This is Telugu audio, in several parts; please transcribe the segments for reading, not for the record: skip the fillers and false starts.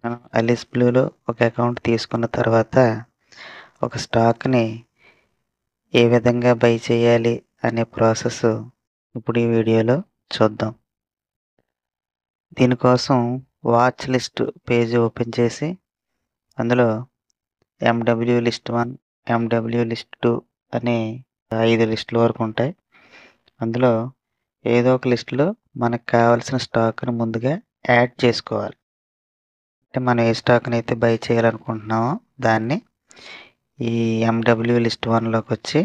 మనం అలిస్ బ్లూలో ఒక అకౌంట్ తీసుకున్న తర్వాత ఒక స్టాక్ని ఏ విధంగా బై చేయాలి అనే ప్రాసెస్ ఇప్పుడు ఈ వీడియోలో చూద్దాం. దీనికోసం వాచ్ లిస్ట్ పేజ్ ఓపెన్ చేసి అందులో ఎండబ్ల్యూ లిస్ట్ 1, ఎండబ్ల్యూ లిస్ట్ 2 అనే 5 లిస్టుల వరకు ఉంటాయి. అందులో ఏదో ఒక లిస్టులో మనకు కావాల్సిన స్టాక్ని ముందుగా యాడ్ చేసుకోవాలి. అంటే మనం ఏ స్టాక్ని అయితే బై చేయాలనుకుంటున్నామో దాన్ని ఈ ఎండబ్ల్యూ లిస్ట్ 1లోకి వచ్చి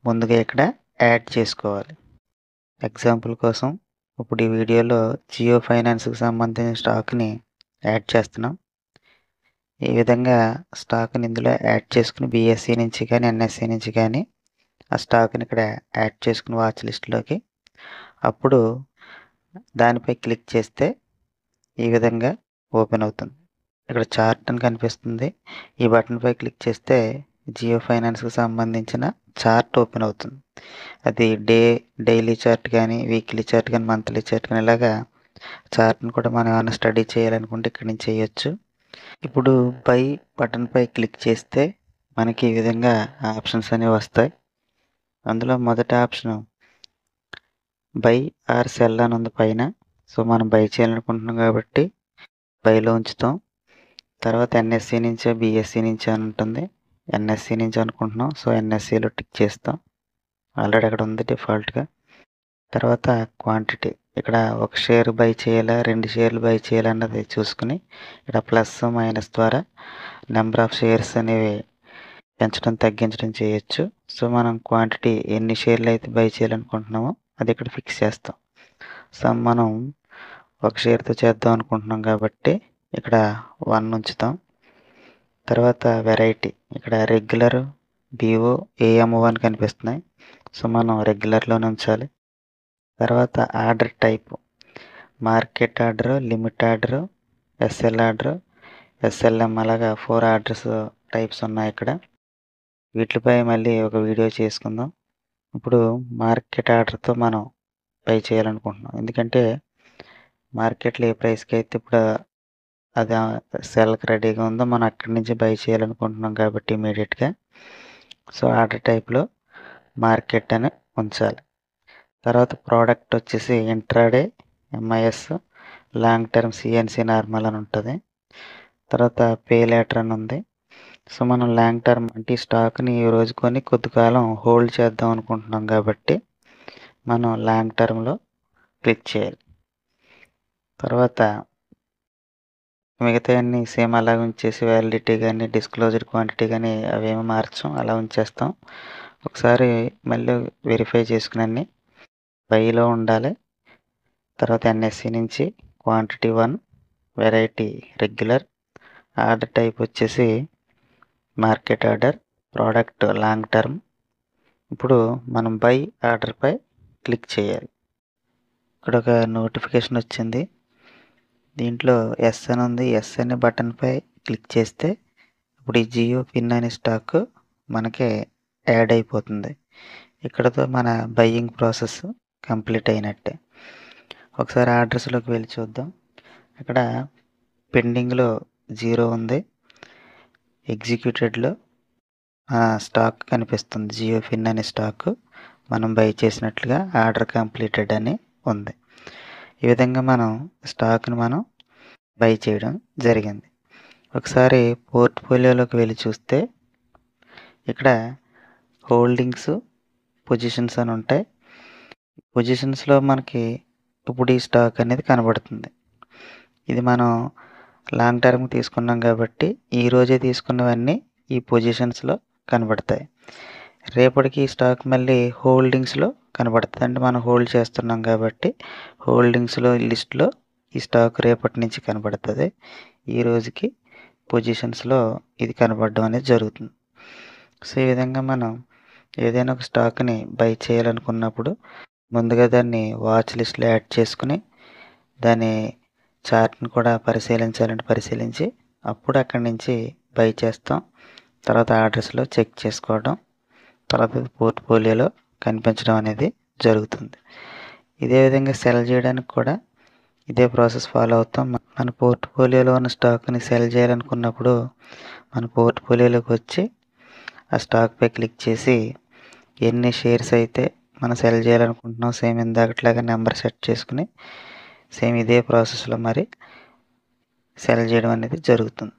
ముందుగా ఇక్కడ యాడ్ చేసుకోవాలి. ఎగ్జాంపుల్ కోసం ఇప్పుడు ఈ వీడియోలో జియో ఫైనాన్స్కి సంబంధించిన స్టాక్ని యాడ్ చేస్తున్నాం. ఈ విధంగా స్టాక్ని ఇందులో యాడ్ చేసుకుని బిఎస్సి నుంచి కానీ ఎన్ఎస్సి నుంచి కానీ ఆ స్టాక్ని ఇక్కడ యాడ్ చేసుకుని వాచ్ లిస్ట్లోకి అప్పుడు దానిపై క్లిక్ చేస్తే ఈ విధంగా ఓపెన్ అవుతుంది. ఇక్కడ చార్ట్ అని కనిపిస్తుంది. ఈ బటన్పై క్లిక్ చేస్తే జియో ఫైనాన్స్కి సంబంధించిన చార్ట్ ఓపెన్ అవుతుంది. అది డైలీ చార్ట్ కానీ వీక్లీ చార్ట్ కానీ మంత్లీ చార్ట్ కానీ ఇలాగా చార్ట్ని కూడా మనం ఏమైనా స్టడీ చేయాలనుకుంటే ఇక్కడి నుంచి చేయొచ్చు. ఇప్పుడు బై బటన్పై క్లిక్ చేస్తే మనకి ఈ విధంగా ఆప్షన్స్ అనేవి వస్తాయి. అందులో మొదటి ఆప్షన్ బై ఆర్ సెల్ అని ఉంది పైన. సో మనం బై చేయాలనుకుంటున్నాం కాబట్టి బైలో ఉంచుతాం. తర్వాత ఎన్ఎస్సి నుంచో బిఎస్సి నుంచో అని ఉంటుంది. ఎన్ఎస్సి నుంచి అనుకుంటున్నాం, సో ఎన్ఎస్సిలో టిక్ చేస్తాం. ఆల్రెడీ అక్కడ ఉంది డిఫాల్ట్గా. తర్వాత క్వాంటిటీ, ఇక్కడ ఒక షేర్ బై చేయాలా 2 షేర్లు బై చేయాలన్నది చూసుకుని ఇక్కడ ప్లస్ మైనస్ ద్వారా నెంబర్ ఆఫ్ షేర్స్ అనేవి పెంచడం తగ్గించడం చేయొచ్చు. సో మనం క్వాంటిటీ ఎన్ని షేర్లు అయితే బై చేయాలనుకుంటున్నామో అది ఇక్కడ ఫిక్స్ చేస్తాం. సో మనం ఒక షేర్తో చేద్దాం అనుకుంటున్నాం కాబట్టి ఇక్కడ 1 ఉంచుతాం. తర్వాత వెరైటీ, ఇక్కడ రెగ్యులర్ బిఓ AM1 కనిపిస్తున్నాయి. సో మనం రెగ్యులర్లోనే ఉంచాలి. తర్వాత order type, market order, limit order, SL order, SLM అలాగా 4 ఆర్డర్స్ టైప్స్ ఉన్నాయి ఇక్కడ. వీటిపై మళ్ళీ ఒక వీడియో చేసుకుందాం. ఇప్పుడు మార్కెట్ ఆర్డర్తో మనం బై చేయాలనుకుంటున్నాం. ఎందుకంటే మార్కెట్లో ఏ ప్రైస్కి అయితే ఇప్పుడు అది సెల్కి రెడీగా ఉందో మనం అక్కడి నుంచి బై చేయాలనుకుంటున్నాం కాబట్టి ఇమీడియట్గా. సో ఆర్డర్ టైప్లో మార్కెట్ అని ఉంచాలి. తర్వాత ప్రోడక్ట్ వచ్చేసి intraday MIS, long term CNC normal అని ఉంటుంది. తర్వాత పే లేటర్ అని ఉంది. సో మనం లాంగ్ టర్మ్ అంటే ఈ స్టాక్ని ఈ రోజు కొని కొద్ది కాలం హోల్డ్ చేద్దాం అనుకుంటున్నాం కాబట్టి మనం లాంగ్ టర్మ్లో క్లిక్ చేయాలి. తర్వాత మిగతా అన్నీ సేమ్ అలా ఉంచేసి వ్యాలిడిటీ కానీ డిస్క్లోజ్డ్ క్వాంటిటీ కానీ అవేమీ మార్చం, అలా ఉంచేస్తాం. ఒకసారి మళ్ళీ వెరిఫై చేసుకుని అన్నీ బైలో ఉండాలి. తర్వాత ఎన్ఎస్సి నుంచి quantity 1, variety regular, order type వచ్చేసి market order, product long term. ఇప్పుడు మనం బై ఆర్డర్పై క్లిక్ చేయాలి. ఇక్కడ ఒక నోటిఫికేషన్ వచ్చింది. దీంట్లో ఎస్ అని ఉంది. ఎస్ అనే బటన్పై క్లిక్ చేస్తే ఇప్పుడు ఈ జియో పిన్ అనే స్టాక్ మనకి యాడ్ అయిపోతుంది. ఇక్కడతో మన బయ్యింగ్ ప్రాసెస్ కంప్లీట్ అయినట్టే. ఒకసారి ఆర్డర్స్లోకి వెళ్ళి చూద్దాం. ఇక్కడ పెండింగ్లో 0 ఉంది. ఎగ్జిక్యూటెడ్లో స్టాక్ కనిపిస్తుంది. జియో పిన్ అనే స్టాక్ మనం బై చేసినట్లుగా ఆర్డర్ కంప్లీటెడ్ అని ఉంది. ఈ విధంగా మనం స్టాక్ని మనం బై చేయడం జరిగింది. ఒకసారి పోర్ట్ఫోలియోలోకి వెళ్ళి చూస్తే ఇక్కడ హోల్డింగ్స్, పొజిషన్స్ అని ఉంటాయి. పొజిషన్స్లో మనకి ఇప్పుడు ఈ స్టాక్ అనేది కనబడుతుంది. ఇది మనం లాంగ్ టర్మ్ తీసుకున్నాం కాబట్టి ఈరోజే తీసుకున్నవన్నీ ఈ పొజిషన్స్లో కనబడతాయి. రేపటికి ఈ స్టాక్ మళ్ళీ హోల్డింగ్స్లో కనబడుతుంది. అంటే మనం హోల్డ్ చేస్తున్నాం కాబట్టి హోల్డింగ్స్లో లిస్ట్లో ఈ స్టాక్ రేపటి నుంచి కనబడుతుంది. ఈ రోజుకి పొజిషన్స్లో ఇది కనబడడం అనేది జరుగుతుంది. సో ఈ విధంగా మనం ఏదైనా ఒక స్టాక్ని బై చేయాలనుకున్నప్పుడు ముందుగా దాన్ని వాచ్ లిస్ట్లో యాడ్ చేసుకుని దాని చార్ట్ని కూడా పరిశీలించాలంటే పరిశీలించి అప్పుడు అక్కడి నుంచి బై చేస్తాం. తర్వాత ఆర్డర్స్లో చెక్ చేసుకోవడం, తర్వాత పోర్ట్ఫోలియోలో కనిపించడం అనేది జరుగుతుంది. ఇదే విధంగా సెల్ చేయడానికి కూడా ఇదే ప్రాసెస్ ఫాలో అవుతాం. మన పోర్ట్ఫోలియోలో ఉన్న స్టాక్ని సెల్ చేయాలనుకున్నప్పుడు మన పోర్ట్ఫోలియోలోకి వచ్చి ఆ స్టాక్పై క్లిక్ చేసి ఎన్ని షేర్స్ అయితే మనం సెల్ చేయాలనుకుంటున్నాం సేమ్ ఇందాకట్లాగా నెంబర్ సెట్ చేసుకుని సేమ్ ఇదే ప్రాసెస్లో మరి సెల్ చేయడం అనేది జరుగుతుంది.